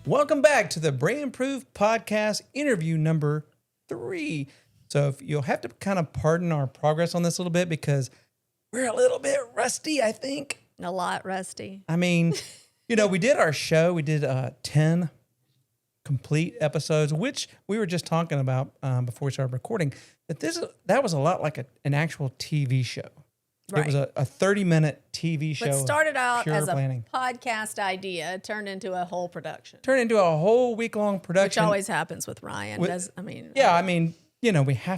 Welcome back to the BrandProof Podcast interview number 3. So if you'll have to kind of pardon our progress on this a little bit because we're a little bit rusty, I think. A lot rusty. I mean, we did our show. We did 10 complete episodes, which we were just talking about before we started recording. That was a lot like an actual TV show. Right. It was a 30-minute TV show. It started out as planning. A podcast idea, turned into a whole production. Turned into a whole week-long production. Which always happens with Ryan. We have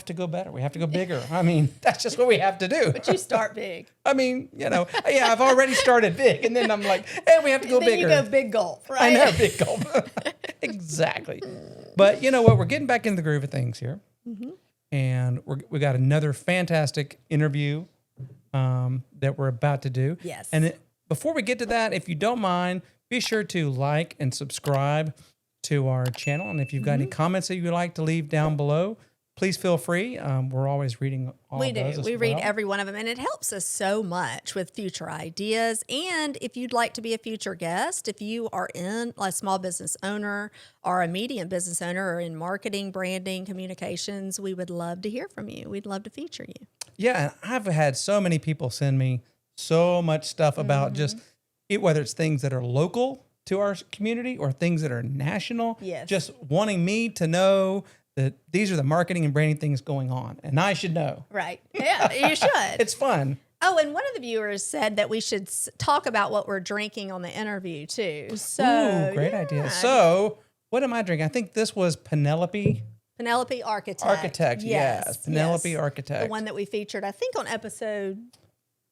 to go better. We have to go bigger. I mean, that's just what we have to do. But you start big. I mean, I've already started big, and then I'm like, hey, we have to go bigger. Then you go big gulp, right? I know, big gulp. Exactly. But you know what? We're getting back in the groove of things here. Mm-hmm. And we got another fantastic interview that we're about to do. Yes. And before we get to that, if you don't mind, be sure to like and subscribe to our channel. And if you've got any comments that you'd like to leave down below, please feel free. We're always reading all of those. We read every one of them, and it helps us so much with future ideas. And if you'd like to be a future guest, if you are a small business owner or a medium business owner or in marketing, branding, communications, we would love to hear from you. We'd love to feature you. Yeah, I've had so many people send me so much stuff about just whether it's things that are local to our community or things that are national. Yes. Just wanting me to know that these are the marketing and branding things going on, and I should know. Right. Yeah, you should. It's fun. Oh, and one of the viewers said that we should talk about what we're drinking on the interview, too. So, ooh, great idea. So, what am I drinking? I think this was Penelope Architect. Yes. Penelope Architect. The one that we featured, I think, on episode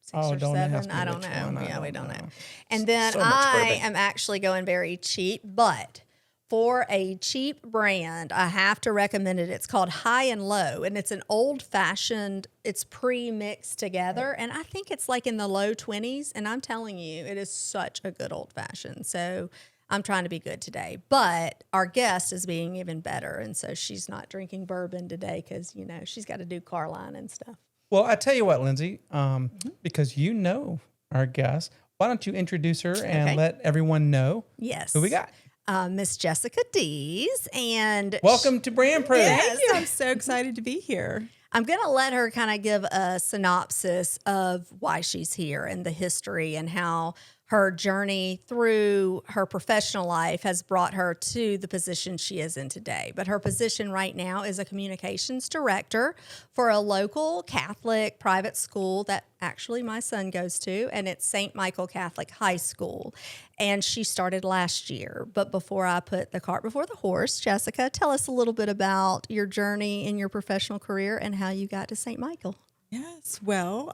6 or 7. I don't know. We don't know. And then I am actually going very cheap, but for a cheap brand, I have to recommend it. It's called High and Low, and it's an old-fashioned, it's pre-mixed together, and I think it's like in the low 20s, and I'm telling you, it is such a good old-fashioned. So I'm trying to be good today, but our guest is being even better, and so she's not drinking bourbon today because, she's got to do car line and stuff. Well, I tell you what, Lindsay, because you know our guest, why don't you introduce her and let everyone know who we got? Miss Jessica Deese, and welcome to BrandProof. Thank you. I'm so excited to be here. I'm going to let her kind of give a synopsis of why she's here and the history and how her journey through her professional life has brought her to the position she is in today. But her position right now is a communications director for a local Catholic private school that actually my son goes to, and it's St. Michael Catholic High School. And she started last year. But before I put the cart before the horse, Jessica, tell us a little bit about your journey in your professional career and how you got to St. Michael. Yes. Well,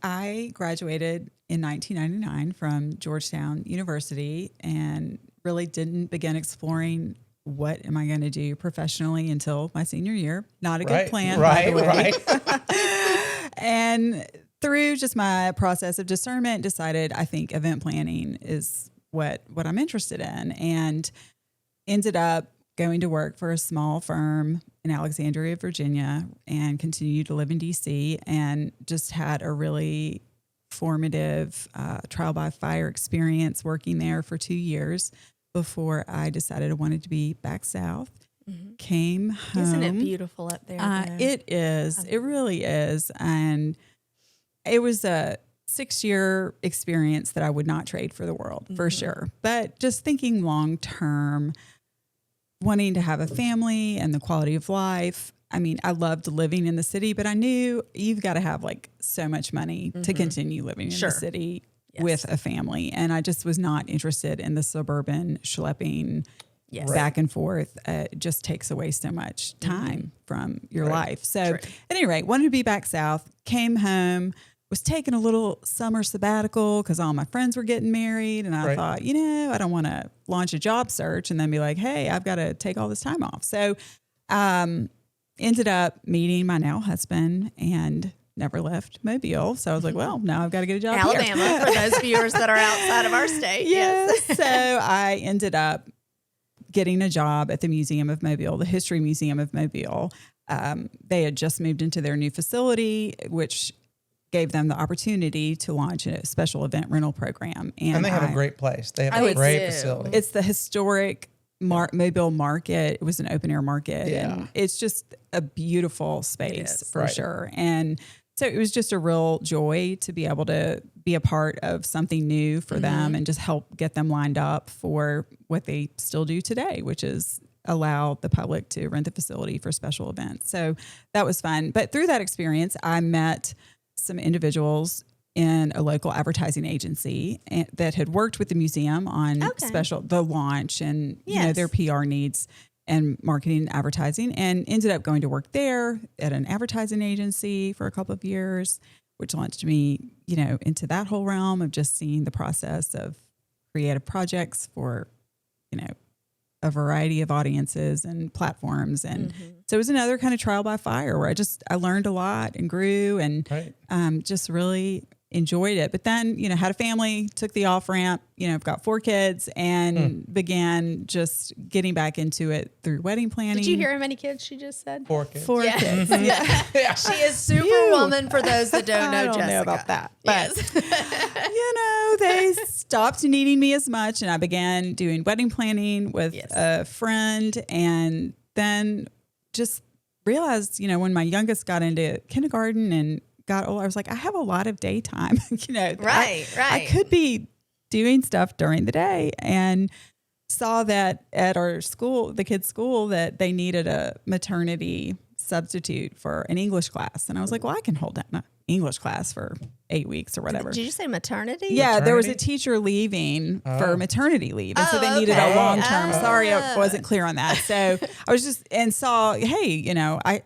I graduated in 1999 from Georgetown University and really didn't begin exploring what am I going to do professionally until my senior year. Not a good plan. Right. And through just my process of discernment, decided I think event planning is what I'm interested in, and ended up going to work for a small firm in Alexandria, Virginia, and continued to live in DC, and just had a really formative trial by fire experience working there for 2 years before I decided I wanted to be back south. Mm-hmm. Came home. Isn't it beautiful up there? It is. It really is. And it was a 6-year experience that I would not trade for the world, for sure. But just thinking long term, wanting to have a family and the quality of life. I mean, I loved living in the city, but I knew you've got to have like so much money to continue living in the city with a family. And I just was not interested in the suburban schlepping back and forth. It just takes away so much time from your life. So at any rate, wanted to be back south, came home, was taking a little summer sabbatical because all my friends were getting married. And I thought, I don't want to launch a job search and then be like, hey, I've got to take all this time off. So ended up meeting my now husband and never left Mobile. So I was like, well, now I've got to get a job Alabama, here. for those viewers that are outside of our state. Yes. So I ended up getting a job at the Museum of Mobile, the History Museum of Mobile. They had just moved into their new facility, which gave them the opportunity to launch a special event rental program. And they have a great place. They have a great facility. It's the historic Mobile market. It was an open air market. Yeah. And it's just a beautiful space for Right. sure. And so it was just a real joy to be able to be a part of something new for them and just help get them lined up for what they still do today, which is allow the public to rent the facility for special events. So that was fun. But through that experience, I met some individuals in a local advertising agency that had worked with the museum on the launch and their PR needs and marketing and advertising, and ended up going to work there at an advertising agency for a couple of years, which launched me, into that whole realm of just seeing the process of creative projects for, a variety of audiences and platforms. And so it was another kind of trial by fire where I learned a lot and grew and just really enjoyed it. But then, had a family, took the off ramp, I've got 4 kids and began just getting back into it through wedding planning. Did you hear how many kids she just said? 4 kids. 4 kids. Yeah. She is Superwoman for those that don't know I don't Jessica. know about that. But, they stopped needing me as much and I began doing wedding planning with a friend, and then just realized, when my youngest got into kindergarten and got older, I was like, I have a lot of daytime, Right. I could be doing stuff during the day, and saw that at our school, the kids' school, that they needed a maternity substitute for an English class. And I was like, well, I can hold an English class for 8 weeks or whatever. Did you say maternity? Yeah, there was a teacher leaving for maternity leave. And so they needed a long-term. Sorry, I wasn't clear on that. So I was just, and saw, hey,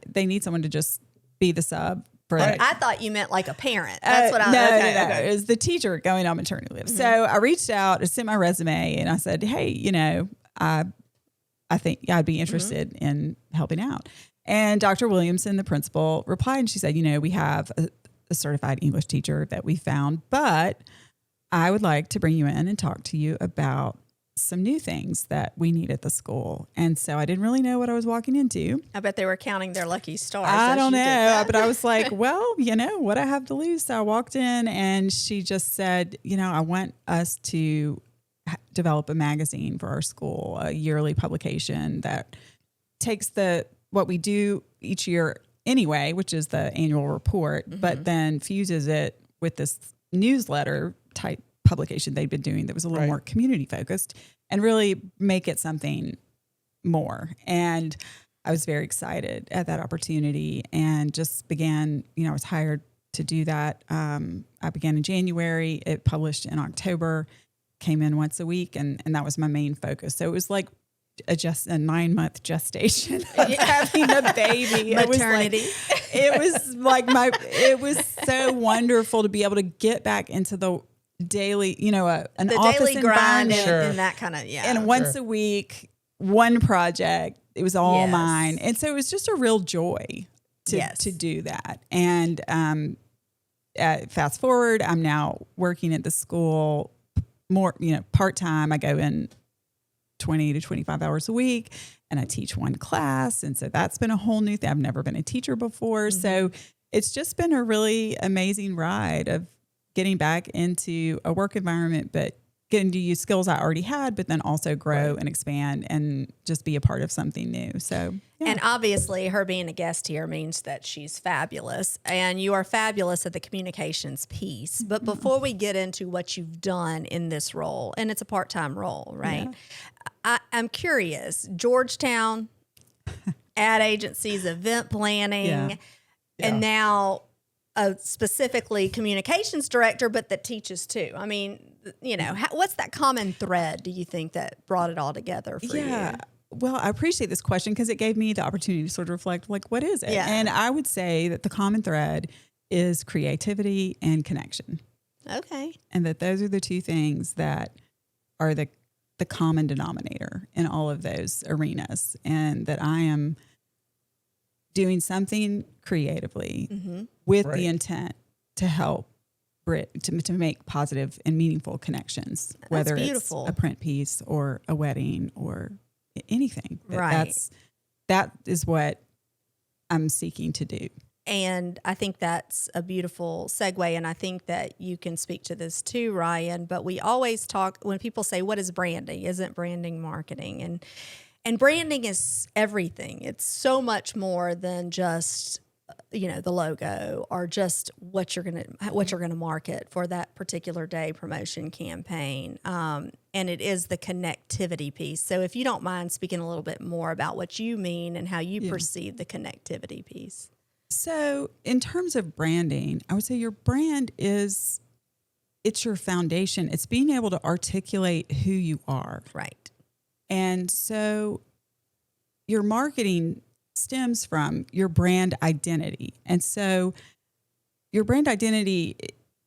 they need someone to just be the sub. I thought you meant like a parent. That's what I was. No. It was the teacher going on maternity leave. So I reached out, I sent my resume, and I said, hey, I think I'd be interested in helping out. And Dr. Williamson, the principal, replied, and she said, we have a certified English teacher that we found, but I would like to bring you in and talk to you about some new things that we need at the school. And so I didn't really know what I was walking into. I bet they were counting their lucky stars. I don't know, but I was like, well, what I have to lose. So I walked in and she just said, I want us to develop a magazine for our school, a yearly publication that takes what we do each year anyway, which is the annual report, but then fuses it with this newsletter type publication they'd been doing that was a little more community focused, and really make it something more. And I was very excited at that opportunity and just began, I was hired to do that. I began in January, it published in October, came in once a week, and that was my main focus. So it was like a 9-month gestation of having a baby. Maternity. It was so wonderful to be able to get back into the daily, an the office daily grind environment. and that kind of, And once a week, one project, it was all mine. And so it was just a real joy to do that. And fast forward, I'm now working at the school more, part-time. I go in 20 to 25 hours a week and I teach one class. And so that's been a whole new thing. I've never been a teacher before. So it's just been a really amazing ride of getting back into a work environment, but getting to use skills I already had, but then also grow and expand and just be a part of something new. So, And obviously her being a guest here means that she's fabulous, and you are fabulous at the communications piece. But before we get into what you've done in this role, and it's a part-time role, right? I'm curious, Georgetown, ad agencies, event planning, and now specifically communications director, but that teaches too. I mean, what's that common thread, do you think, that brought it all together for you? Well, I appreciate this question because it gave me the opportunity to sort of reflect, like, what is it? Yeah. And I would say that the common thread is creativity and connection. Okay. And that those are the two things that are the common denominator in all of those arenas. And that I am doing something creatively with the intent to help to make positive and meaningful connections, whether it's a print piece or a wedding or anything. That is what I'm seeking to do. And I think that's a beautiful segue. And I think that you can speak to this too, Ryan. But we always talk when people say, what is branding? Isn't branding marketing? And branding is everything. It's so much more than just, the logo or just what you're gonna market for that particular day promotion campaign. And it is the connectivity piece. So if you don't mind speaking a little bit more about what you mean and how you perceive the connectivity piece. So in terms of branding, I would say your brand it's your foundation. It's being able to articulate who you are. Right. And so your marketing stems from your brand identity. And so your brand identity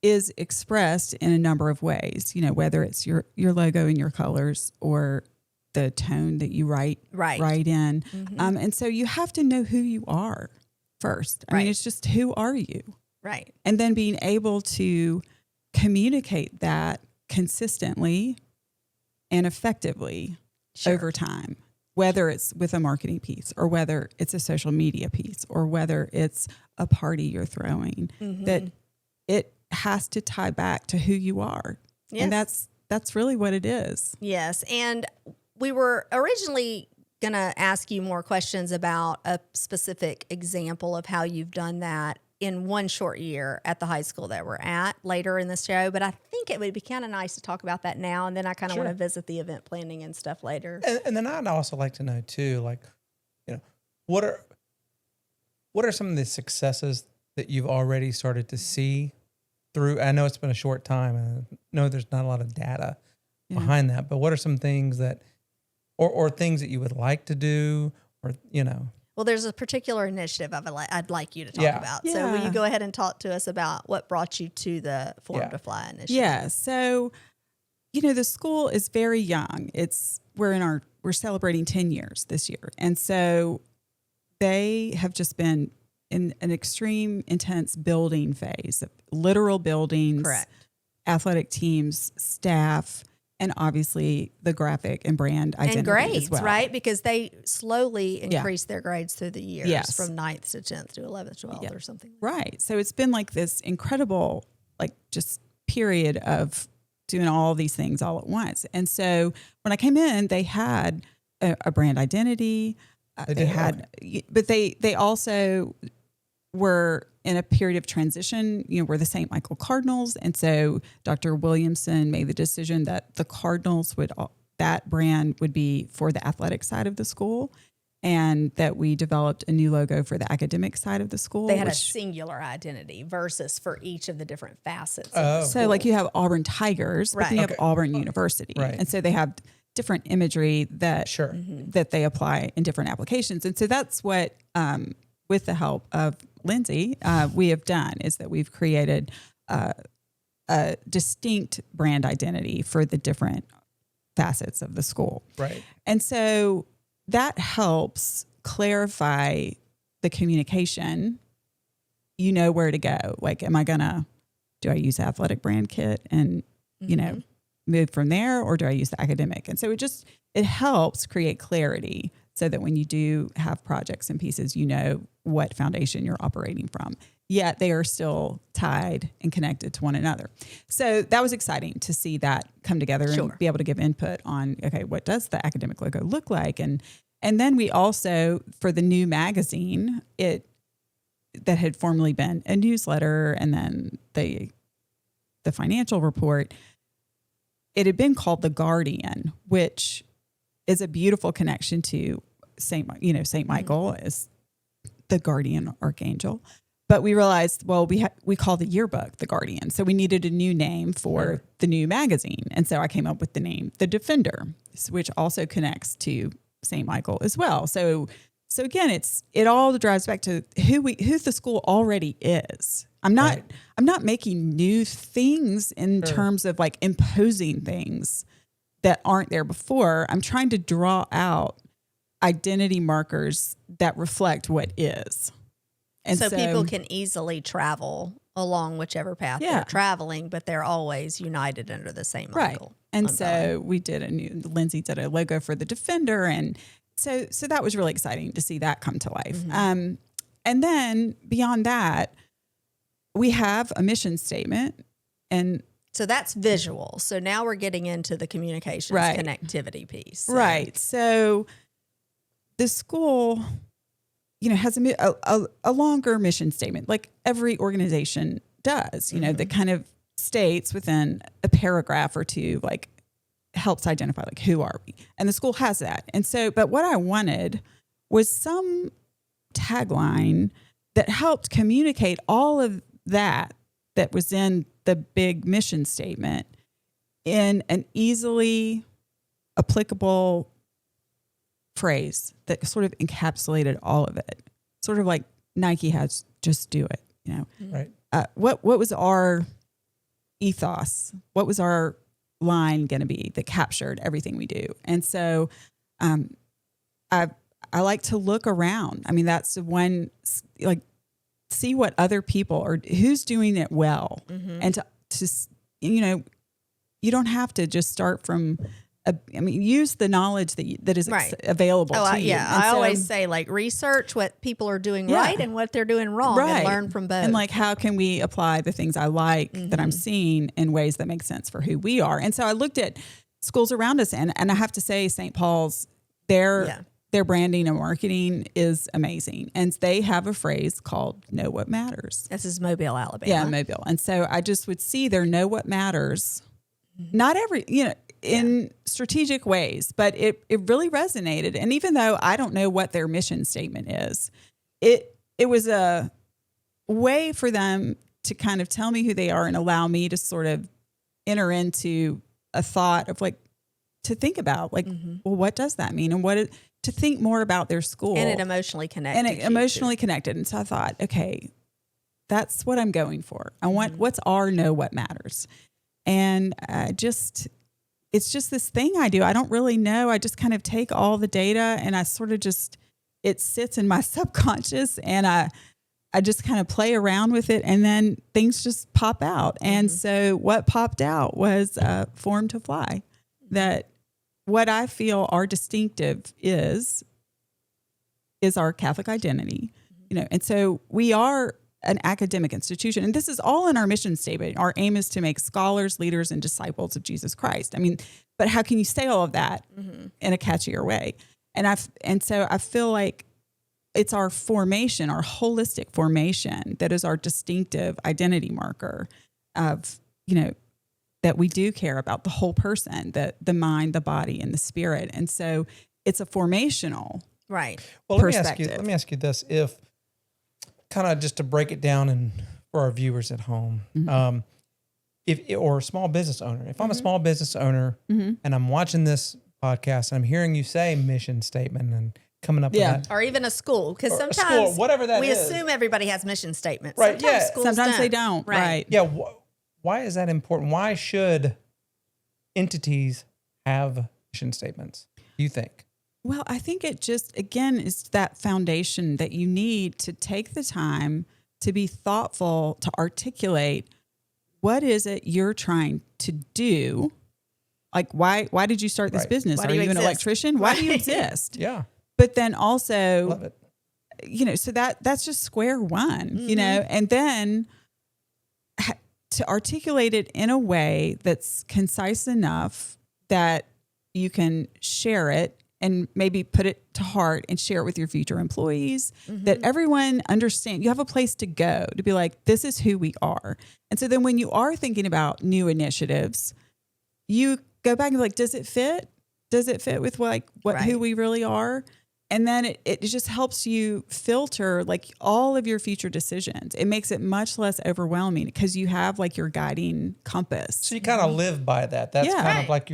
is expressed in a number of ways, whether it's your logo and your colors or the tone that you write in. Mm-hmm. And so you have to know who you are first. I mean, it's just, who are you? Right. And then being able to communicate that consistently and effectively over time, whether it's with a marketing piece or whether it's a social media piece or whether it's a party you're throwing, that it has to tie back to who you are. Yes. And that's really what it is. Yes. And we were originally going to ask you more questions about a specific example of how you've done that in one short year at the high school that we're at later in the show. But I think it would be kind of nice to talk about that now. And then I kind of want to visit the event planning and stuff later. And then I'd also like to know too, like, what are some of the successes that you've already started to see through? I know it's been a short time and I know there's not a lot of data behind that, but what are some things that, or things that you would like to do, or, Well, there's a particular initiative I'd like you to talk about. Yeah. So will you go ahead and talk to us about what brought you to the Form to Fly initiative? Yeah. So, the school is very young. We're celebrating 10 years this year. And so they have just been in an extreme, intense building phase, literal buildings, correct, athletic teams, staff, and obviously the graphic and brand identity and grades, as well. right? Because they slowly increase their grades through the years, from 9th to 10th to 11th, 12th or something. Right. So it's been like this incredible, just period of doing all these things all at once. And so when I came in, they had a brand identity. But they also were in a period of transition. We're the St. Michael Cardinals. And so Dr. Williamson made the decision that the Cardinals that brand would be for the athletic side of the school, and that we developed a new logo for the academic side of the school. They had a singular identity versus for each of the different facets. So you have Auburn Tigers, but then you have Auburn University. Right. And so they have different imagery that that they apply in different applications. And so that's what, with the help of Lindsay, we have done, is that we've created a distinct brand identity for the different facets of the school. Right. And so that helps clarify the communication. You know where to go. Like, do I use athletic brand kit and, move from there, or do I use the academic? And so it helps create clarity so that when you do have projects and pieces, you know what foundation you're operating from. Yet they are still tied and connected to one another. So that was exciting to see that come together and be able to give input on, okay, what does the academic logo look like? And then we also, for the new magazine, that had formerly been a newsletter and then the financial report, it had been called The Guardian, which is a beautiful connection to St. Michael as the guardian archangel. But we realized, we call the yearbook The Guardian. So we needed a new name for the new magazine. And so I came up with the name The Defender, which also connects to St. Michael as well. So again, it all drives back to who the school already is. I'm not making new things in terms of imposing things that aren't there before. I'm trying to draw out identity markers that reflect what is. And so people can easily travel along whichever path they're traveling, but they're always united under the same Michael. Right. And so we did Lindsay did a logo for the Defender. And so that was really exciting to see that come to life. Mm-hmm. And then beyond that, we have a mission statement. And so that's visual. So now we're getting into the communications connectivity piece. So. Right. So the school, has a longer mission statement, like every organization does, that kind of states within a paragraph or two, like helps identify like who are we, and the school has that. And so, but what I wanted was some tagline that helped communicate all of that was in the big mission statement in an easily applicable phrase that sort of encapsulated all of it. Sort of like Nike has, just do it, Right. What was our ethos? What was our line going to be that captured everything we do? And so I like to look around. I mean, that's one, like, see what other people are, who's doing it well. And to you don't have to just start from, use the knowledge that is available to you. Yeah. I always say, like, research what people are doing right and what they're doing wrong and learn from both. And like, how can we apply the things I like that I'm seeing in ways that make sense for who we are? And so I looked at schools around us, and I have to say St. Paul's, their branding and marketing is amazing. And they have a phrase called Know What Matters. This is Mobile, Alabama. Yeah, Mobile. And so I just would see their Know What Matters, not every, in strategic ways, but it really resonated. And even though I don't know what their mission statement is, it was a way for them to kind of tell me who they are and allow me to sort of enter into a thought of, like, to think about, like, well, what does that mean? And to think more about their school. And it emotionally connected. And so I thought, okay, that's what I'm going for. I want, what's our Know What Matters? And it's just this thing I do. I don't really know. I just kind of take all the data and I sort of it sits in my subconscious, and I just kind of play around with it, and then things just pop out. And so what popped out was Form to Fly. That what I feel our distinctive is our Catholic identity, and so we are an academic institution, and this is all in our mission statement. Our aim is to make scholars, leaders, and disciples of Jesus Christ. But how can you say all of that in a catchier way? And so I feel like it's our formation, our holistic formation, that is our distinctive identity marker of, that we do care about the whole person, the mind, the body, and the spirit. And so it's a formational perspective. Let me ask you this. If kind of just to break it down and for our viewers at home, or a small business owner, if I'm a small business owner and I'm watching this podcast and I'm hearing you say mission statement and coming up with that. Or even a school, because sometimes whatever that we is. assume everybody has mission statements. Right. Sometimes they don't. Right. Yeah. Why is that important? Why should entities have mission statements, do you think? Well, I think it just, again, is that foundation that you need to take the time to be thoughtful, to articulate what is it you're trying to do. Like, why did you start this business? Are you an electrician? Why do you exist? Yeah. But then also, love it. So that's just square one, and then to articulate it in a way that's concise enough that you can share it and maybe put it to heart and share it with your future employees, that everyone understands. You have a place to go to be like, this is who we are. And so then when you are thinking about new initiatives, you go back and be like, does it fit? Does it fit with who we really are? And then it just helps you filter like all of your future decisions. It makes it much less overwhelming because you have like your guiding compass. So you kind of live by that. That's kind of like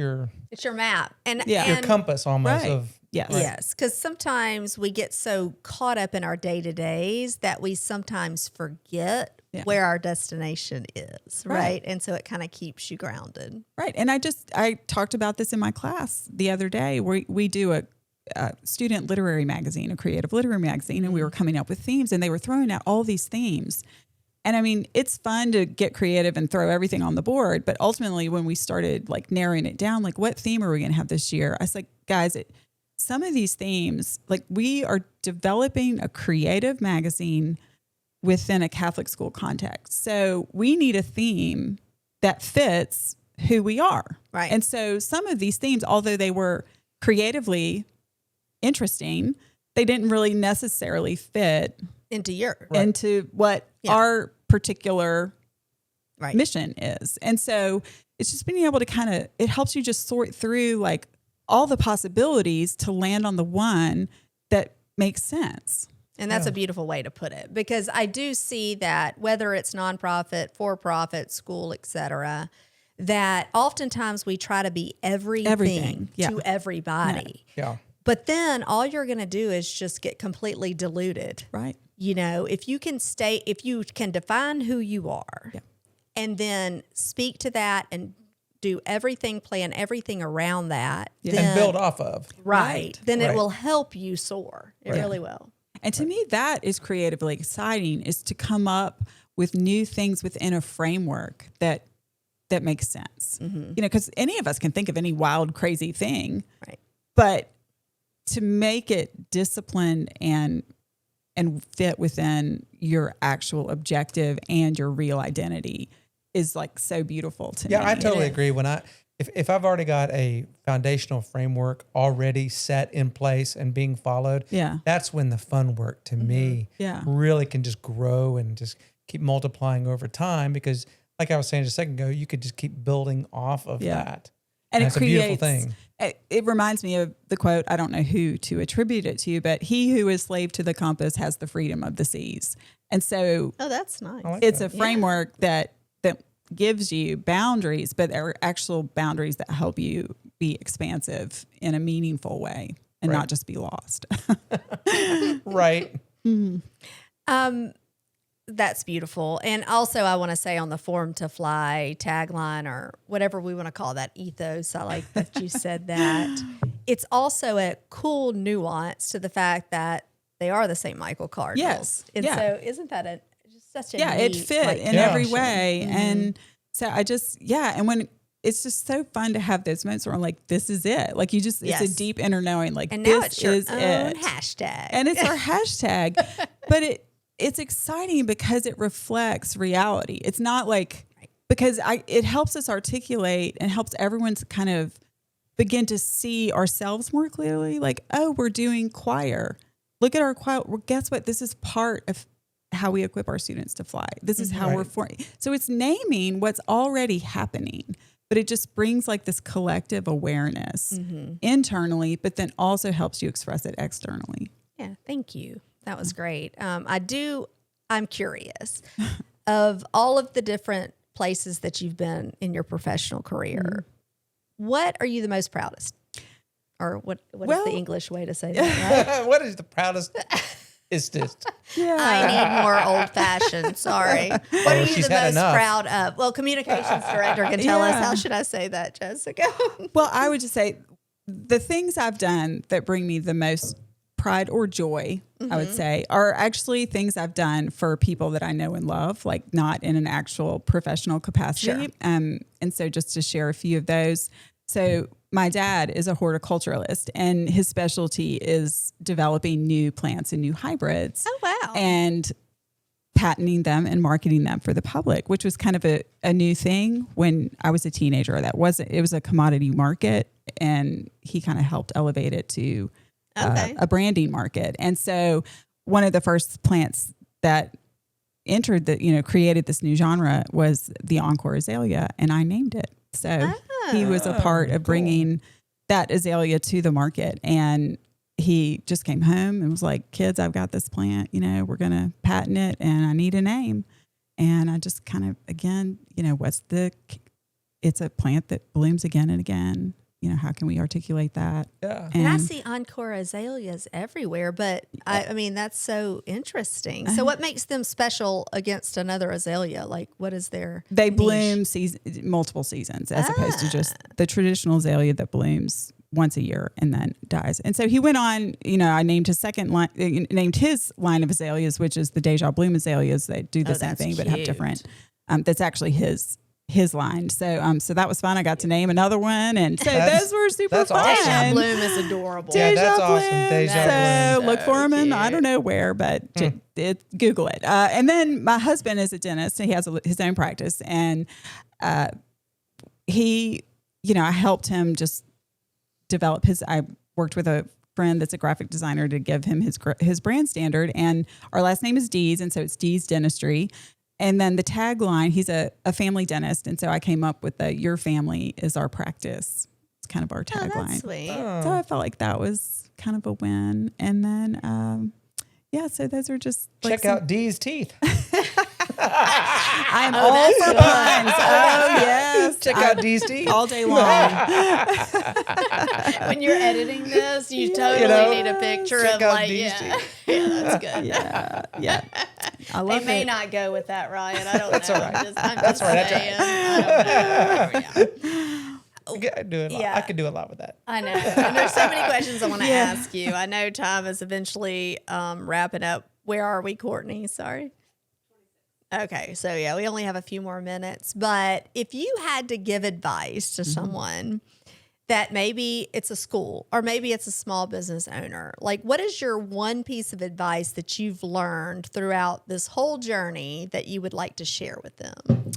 it's your map and your compass almost of. Yes. Yes. Because sometimes we get so caught up in our day-to-days that we sometimes forget where our destination is. Right. And so it kind of keeps you grounded. Right. And I talked about this in my class the other day where we do a student literary magazine, a creative literary magazine, and we were coming up with themes, and they were throwing out all these themes. And it's fun to get creative and throw everything on the board. But ultimately, when we started like narrowing it down, like what theme are we going to have this year? I was like, guys, some of these themes, like we are developing a creative magazine within a Catholic school context. So we need a theme that fits who we are. Right. And so some of these themes, although they were creatively interesting, they didn't really necessarily fit into what our particular mission is. And so it's just being able to it helps you just sort through like all the possibilities to land on the one that makes sense. And that's a beautiful way to put it, because I do see that whether it's nonprofit, for-profit, school, et cetera, that oftentimes we try to be everything. To everybody. Yeah. But then all you're going to do is just get completely diluted. Right. You know, if you can define who you are and then speak to that and do everything, plan everything around that. Then, and build off of. Right. Then it will help you soar. It really will. And to me, that is creatively exciting, is to come up with new things within a framework that makes sense. You know, because any of us can think of any wild, crazy thing. Right. But to make it disciplined and fit within your actual objective and your real identity is like so beautiful to me. Yeah, I totally agree. If I've already got a foundational framework already set in place and being followed, that's when the fun work to me really can just grow and just keep multiplying over time, because like I was saying just a second ago, you could just keep building off of that. And that's it creates, a beautiful thing. It reminds me of the quote, I don't know who to attribute it to, but he who is slave to the compass has the freedom of the seas. And so that's nice. It's a framework that gives you boundaries, but there are actual boundaries that help you be expansive in a meaningful way and not just be lost. Right. That's beautiful. And also I want to say on the Form to Fly tagline, or whatever we want to call that ethos, I like that you said that. It's also a cool nuance to the fact that they are the St. Michael Cardinals. Yes. And so isn't that such a neat, it fit in every way. And so I just, and when it's just so fun to have those moments where I'm like, this is it. Like it's a deep inner knowing, like, and now this it's your is own it. hashtag. And it's our hashtag, but it's exciting because it reflects reality. It's not like, because it helps us articulate and helps everyone to kind of begin to see ourselves more clearly. Like, oh, we're doing choir. Look at our choir. Well, guess what? This is part of how we equip our students to fly. This is how we're forming. So it's naming what's already happening, but it just brings like this collective awareness internally, but then also helps you express it externally. Yeah. Thank you. That was great. I'm curious of all of the different places that you've been in your professional career. What are you the most proudest? Or what is the English way to say that? Right? What is the proudest? Is this? I need more old fashioned. Sorry. What are you the most proud of? Well, communications director can tell us. How should I say that, Jessica? Well, I would just say the things I've done that bring me the most pride or joy, I would say, are actually things I've done for people that I know and love, like not in an actual professional capacity. And so just to share a few of those. So my dad is a horticulturalist, and his specialty is developing new plants and new hybrids. Oh, wow. And patenting them and marketing them for the public, which was kind of a new thing when I was a teenager. It was a commodity market, and he kind of helped elevate it to a branding market. And so one of the first plants that entered created this new genre was the Encore azalea, and I named it. So he was a part of bringing that azalea to the market, and he just came home and was like, kids, I've got this plant, we're going to patent it and I need a name. And I just kind of, again, it's a plant that blooms again and again. How can we articulate that? Yeah. And I see Encore azaleas everywhere, but I mean, that's so interesting. So what makes them special against another azalea? Like, what is their They niche? bloom multiple seasons as opposed to just the traditional azalea that blooms once a year and then dies. And so he went on, I named his his line of azaleas, which is the Deja Bloom azaleas. They do the same thing, but have different, that's actually his his line. So that was fun. I got to name another one, and so those were super that's fun. awesome. Deja Bloom is adorable. Yeah, that's Deja awesome. Bloom. Deja So Bloom. look for him, and I cute. don't know where, but Google it. And then my husband is a dentist, and he has his own practice, and he, I helped him just develop his. I worked with a friend that's a graphic designer to give him his brand standard, and our last name is Deese, and so it's Deese Dentistry. And then the tagline, he's a family dentist, and so I came up with your family is our practice. It's kind of our Oh, tagline. that's sweet. So I felt like that was kind of a win. And then, so those are just like Check out Dee's teeth. I'm all for puns. Oh, yes. Check out Dee's teeth. All day long. When you're editing this, you totally need a picture check of out like, these yeah, yeah, that's good. Yeah. I They love may it. not go with that, Ryan. I don't know. all right. I'm That's just all right. saying. I don't know. I do it. Yeah. I could do a lot with that. I know. And there's so many questions I want to ask you. I know time is eventually wrapping up. Where are we, Courtney? Sorry. Okay. So, yeah, we only have a few more minutes. But if you had to give advice to someone that maybe it's a school or maybe it's a small business owner, like what is your one piece of advice that you've learned throughout this whole journey that you would like to share with them?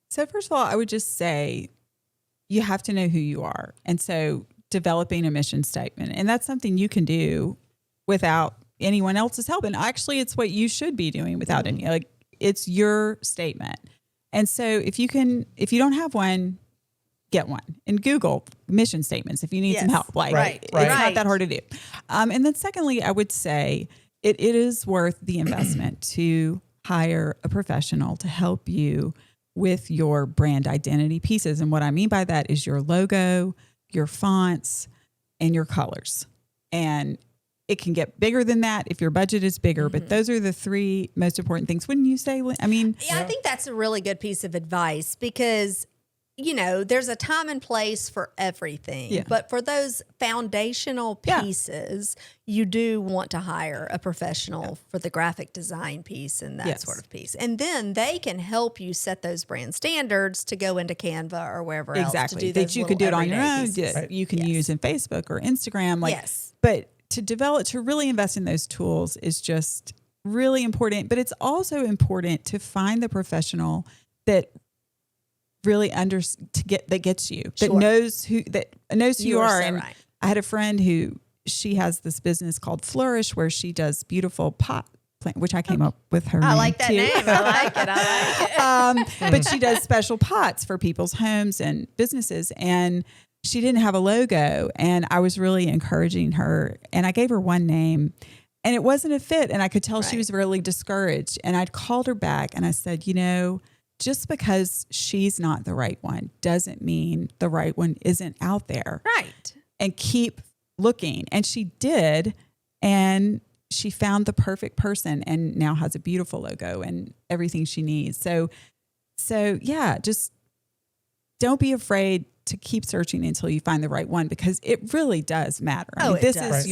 So first of all, I would just say you have to know who you are. And so developing a mission statement, and that's something you can do without anyone else's help. And actually it's what you should be doing without any, like it's your statement. And so if you don't have one, get one and Google mission statements if you need some help. Like Right. it's not that hard to do. And then secondly, I would say it is worth the investment to hire a professional to help you with your brand identity pieces. And what I mean by that is your logo, your fonts, and your colors. And it can get bigger than that if your budget is bigger, but those are the three most important things. Wouldn't you say? I mean, Yeah, I think that's a really good piece of advice because, there's a time and place for everything. Yeah. But for those foundational pieces, you do want to hire a professional for the graphic design piece and that sort of piece. And then they can help you set those brand standards to go into Canva or wherever else to do those that you could do it on your own. pieces. That you can use in Facebook or Instagram. Yes. But to really invest in those tools is just really important. But it's also important to find the professional that really gets you, that knows who you are. So and right. I had a friend who she has this business called Flourish where she does beautiful pot plant, which I came up with her. I like that too. name. I like it. But she does special pots for people's homes and businesses. And she didn't have a logo. And I was really encouraging her. And I gave her one name and it wasn't a fit. And I could tell she was really discouraged. And I'd called her back and I said, just because she's not the right one doesn't mean the right one isn't out there. Right. And keep looking. And she did. And she found the perfect person and now has a beautiful logo and everything she needs. So yeah, just don't be afraid to keep searching until you find the right one because it really does matter. I mean, it does.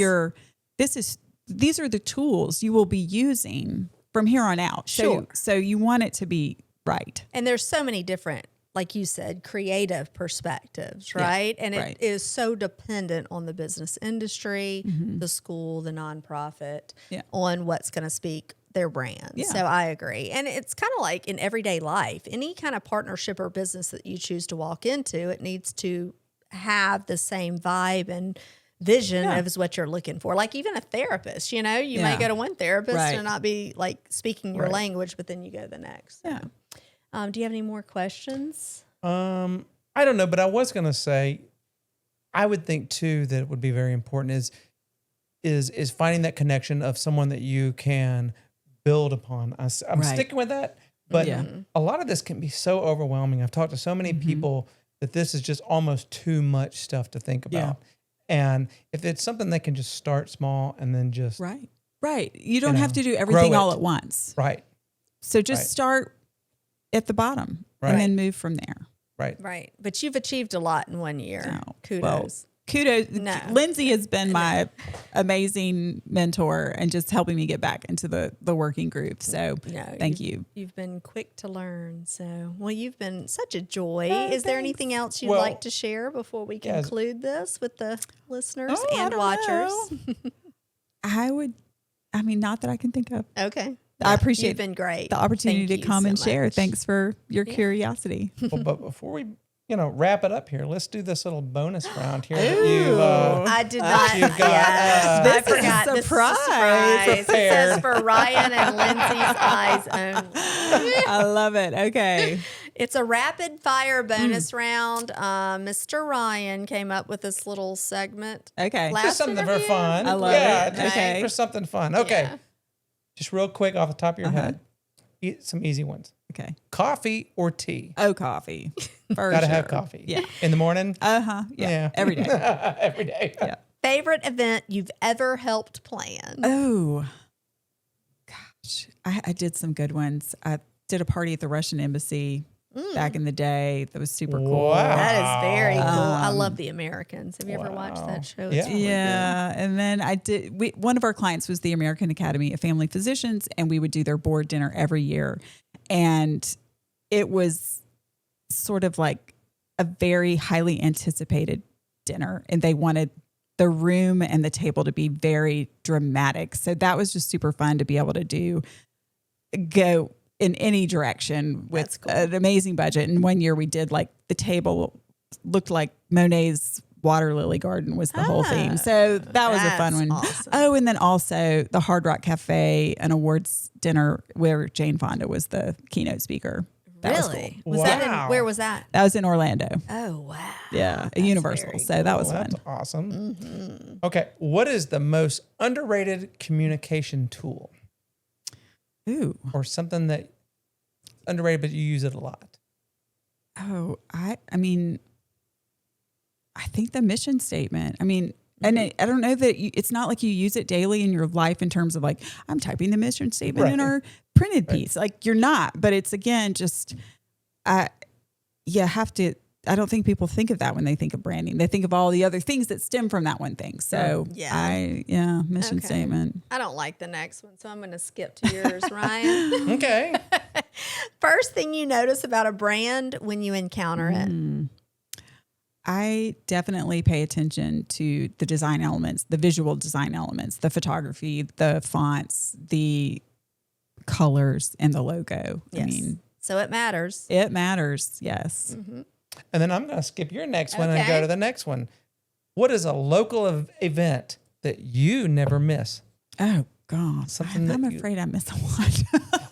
These are the tools you will be using from here on out. Sure. So you want it to be right. And there's so many different, like you said, creative perspectives, right? And it is so dependent on the business industry, the school, the nonprofit, on what's going to speak their brand. Yeah. So I agree. And it's kind of like in everyday life, any kind of partnership or business that you choose to walk into, it needs to have the same vibe and vision of what you're looking for. Like even a therapist, you may go to one therapist and not be like speaking your language, but then you go to the next. Yeah. Do you have any more questions? I don't know, but I was going to say, I would think too that it would be very important is finding that connection of someone that you can build upon. I'm sticking with that, but a lot of this can be so overwhelming. I've talked to so many people that this is just almost too much stuff to think about. Yeah. And if it's something that can just start small and then just right. You don't have to do everything all at once. Right. So just start at the bottom and then move from there. Right. Right. But you've achieved a lot in 1 year. Oh, Kudos. Well, kudos. No. Lindsay has been my amazing mentor and just helping me get back into the working group. So thank you. You've been quick to learn. So, well, you've been such a joy. Oh, Is there thanks. anything else you'd like to share before we conclude this with the listeners and watchers? Not that I can think of. Okay. I appreciate You've been great. the opportunity to come and share. Much. Thanks for your curiosity. Well, but before we, wrap it up here, let's do this little bonus round here. I did not. you've got, Yes, this I is forgot. a This is surprise. It says for Ryan and Lindsay's eyes only. I love it. Okay. It's a rapid fire bonus round. Mr. Ryan came up with this little segment. Okay. Last Just something for interview? fun. I love it. Just Okay. for something fun. Okay. Yeah. Just real quick off the top of your head. Eat some easy ones. Okay. Coffee or tea? Oh, coffee. For Gotta sure. have coffee. Yeah. In the morning? Yeah. Every day. Every day. Yeah. Favorite event you've ever helped plan? Oh, gosh. I did some good ones. I did a party at the Russian embassy back in the day. That was super cool. Wow. That is very cool. I love The Americans. Have you ever watched that show? It's Yeah. really good. Yeah. And then one of our clients was the American Academy of Family Physicians, and we would do their board dinner every year. And it was sort of like a very highly anticipated dinner, and they wanted the room and the table to be very dramatic. So that was just super fun to be able to go in any direction with an amazing budget. And one year we did like the table looked like Monet's water lily garden was the whole theme. So that was a fun one. Awesome. Oh, and then also the Hard Rock Cafe, an awards dinner where Jane Fonda was the keynote speaker. That was Really? cool. Was that in, Wow. where was that? That was in Orlando. Oh, wow. Yeah, a Universal. very So that was fun. That's awesome. Okay. What is the most underrated communication tool Ooh. or something that underrated, but you use it a lot? Oh, I mean, I think the mission statement. I mean, and I don't know that it's not like you use it daily in your life in terms of like, I'm typing the mission statement in our printed piece. Like you're not, but it's again, just, you have to, I don't think people think of that when they think of branding. They think of all the other things that stem from that one thing. So mission Okay. statement. I don't like the next one, so I'm going to skip to yours, Ryan. Okay. First thing you notice about a brand when you encounter it. I definitely pay attention to the design elements, the visual design elements, the photography, the fonts, the colors, and the logo. Yes. I mean, So it matters. it matters. Yes. And then I'm going to skip your next one and Okay. go to the next one. What is a local event that you never miss? Oh, God. Something that I'm you- afraid I miss a lot.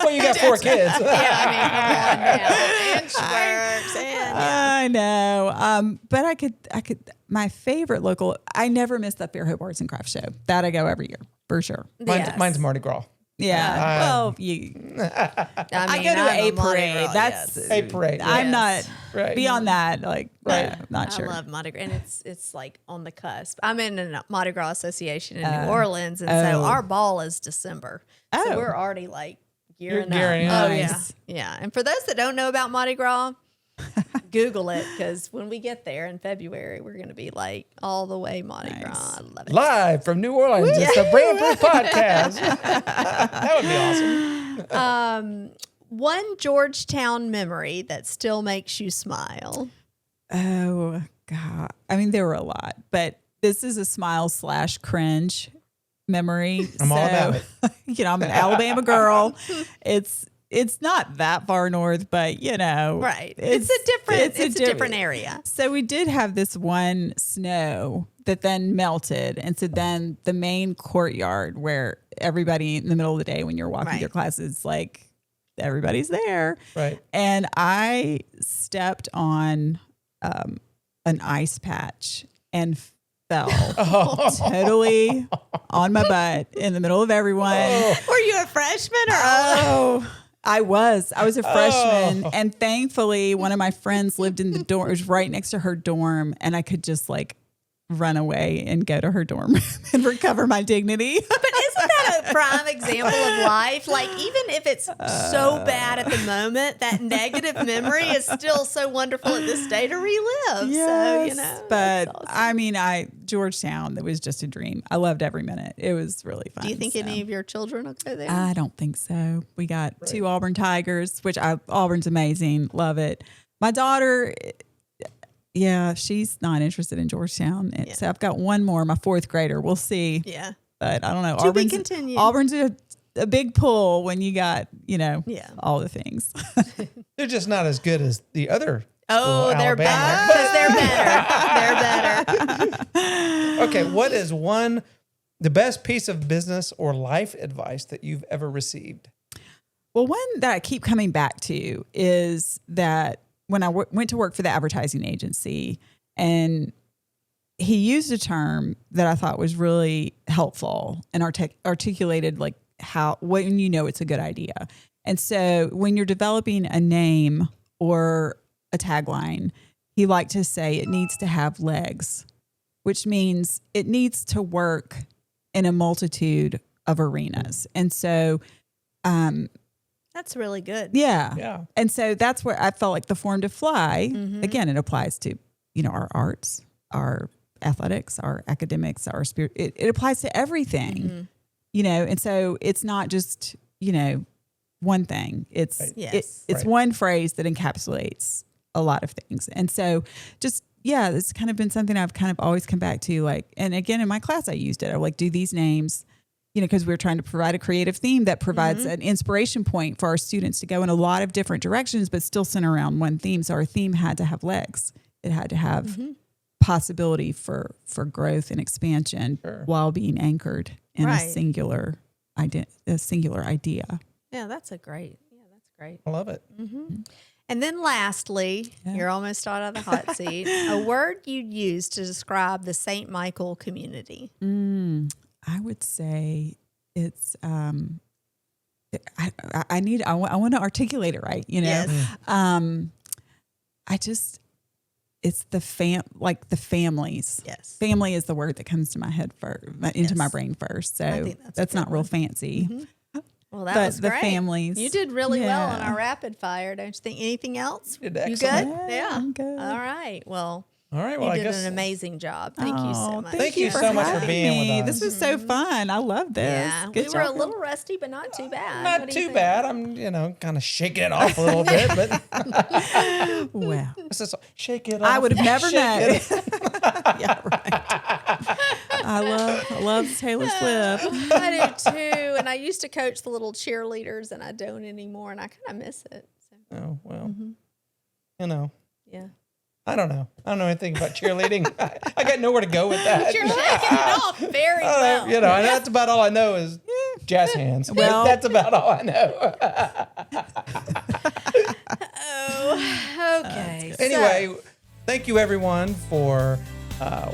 Well, you got 4 kids. Yeah, I mean, come on now. And she works and I know. But I could, my favorite local, I never miss the Fairhope Arts and Crafts Show. That I go every year for sure. Mine's Mardi Gras. Yeah. Well, I go to a parade. That's A parade. I'm not Right. beyond that. Like, not sure. I love Mardi Gras, and it's like on the cusp. I'm in a Mardi Gras association in New Orleans, and so our ball is December. So we're already like gearing up. Oh Nice. yeah. And for those that don't know about Mardi Gras, Google it, because when we get there in February, we're going to be like all the way Mardi Gras. I love it. Live from New Orleans. It's the BrandProof Podcast. That would be awesome. One Georgetown memory that still makes you smile. Oh God. I mean, there were a lot, but this is a smile/cringe memory. I'm all about it. I'm an Alabama girl. It's not that far north, but Right. It's a different area. So we did have this one snow that then melted. And so then the main courtyard where everybody in the middle of the day when you're walking your classes, like everybody's there. Right. And I stepped on an ice patch and fell totally on my butt in the middle of everyone. Were you a freshman or I was a freshman, and thankfully one of my friends lived in the dorm. It was right next to her dorm, and I could just like run away and go to her dorm and recover my dignity. But isn't that a prime example of life? Like, even if it's so bad at the moment, that negative memory is still so wonderful at this day to relive. Yes, So, but that's awesome. I mean, Georgetown, that was just a dream. I loved every minute. It was really fun. Do you think any of your children will go there? I don't think so. We got 2 Auburn Tigers, which Auburn's amazing. Love it. My daughter, yeah, she's not interested in Georgetown. Yeah. So I've got one more, my 4th grader. We'll see. Yeah. But I don't know. To be continued. Auburn's a big pull when you got, all the things. They're just not as good as the other. Oh, school, they're Alabama. better because they're better. They're better. Okay, what is the best piece of business or life advice that you've ever received? Well, one that I keep coming back to is that when I went to work for the advertising agency, and he used a term that I thought was really helpful and articulated like when it's a good idea. And so when you're developing a name or a tagline, he liked to say it needs to have legs, which means it needs to work in a multitude of arenas. And so, That's really good. yeah. And so that's where I felt like the Form to Fly, again, it applies to, our arts, our athletics, our academics, our spirit. It applies to everything, and so it's not just, one thing. It's, it's one phrase that encapsulates a lot of things. And so just, it's kind of been something I've kind of always come back to, like, and again, in my class, I used it. I like, do these names, because we're trying to provide a creative theme that provides an inspiration point for our students to go in a lot of different directions, but still center around one theme. So our theme had to have legs. It had to have possibility for growth and expansion while being anchored in a singular idea. Yeah, that's great. I love it. And then lastly, you're almost out of the hot seat. A word you'd use to describe the St. Michael community. I would say it's I want to articulate it right, Yes. It's the families. Yes. Family is the word that comes to my head into my brain first. So I think that's not real fancy. Well, that But was the great. families. You did really well on our rapid fire, don't you think? Anything else? You did You excellent. good? Yeah, I'm good. All right. Well, All right. you Well, I did guess an amazing job. Thank you so much. Thank you so much for having being me. with us. This was so fun. I love this. Yeah, Good we were a job. little rusty, but not too bad. not What do you too think? bad. I'm, kind of shaking it off a little bit, but Well, it's just shake it off. I would have never known. Shake it Yeah, right. I love Taylor Swift. I do too. And I used to coach the little cheerleaders, and I don't anymore, and I kind of miss it. So, Oh, well, yeah. I don't know. I don't know anything about cheerleading. I got nowhere to go with that. But you're shaking it off very I well. don't know, and that's about all I know is jazz hands. Well- That's about all I know. Oh, okay. Anyway, thank you everyone for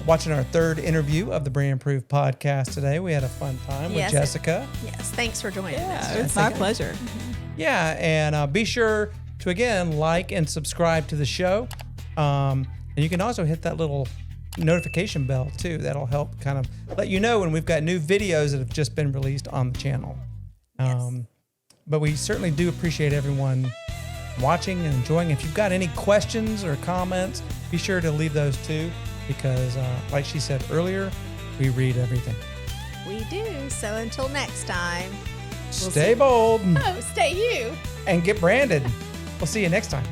watching our 3rd interview of the BrandProof podcast today. We had a fun time with Jessica. Yes, thanks for joining us. It's my pleasure. Yeah, and be sure to, again, like and subscribe to the show. And you can also hit that little notification bell, too. That'll help kind of let you know when we've got new videos that have just been released on the channel. But we certainly do appreciate everyone watching and enjoying. If you've got any questions or comments, be sure to leave those, too, because like she said earlier, we read everything. We do. So until next time. Stay bold Oh, stay you. and get branded. We'll see you next time.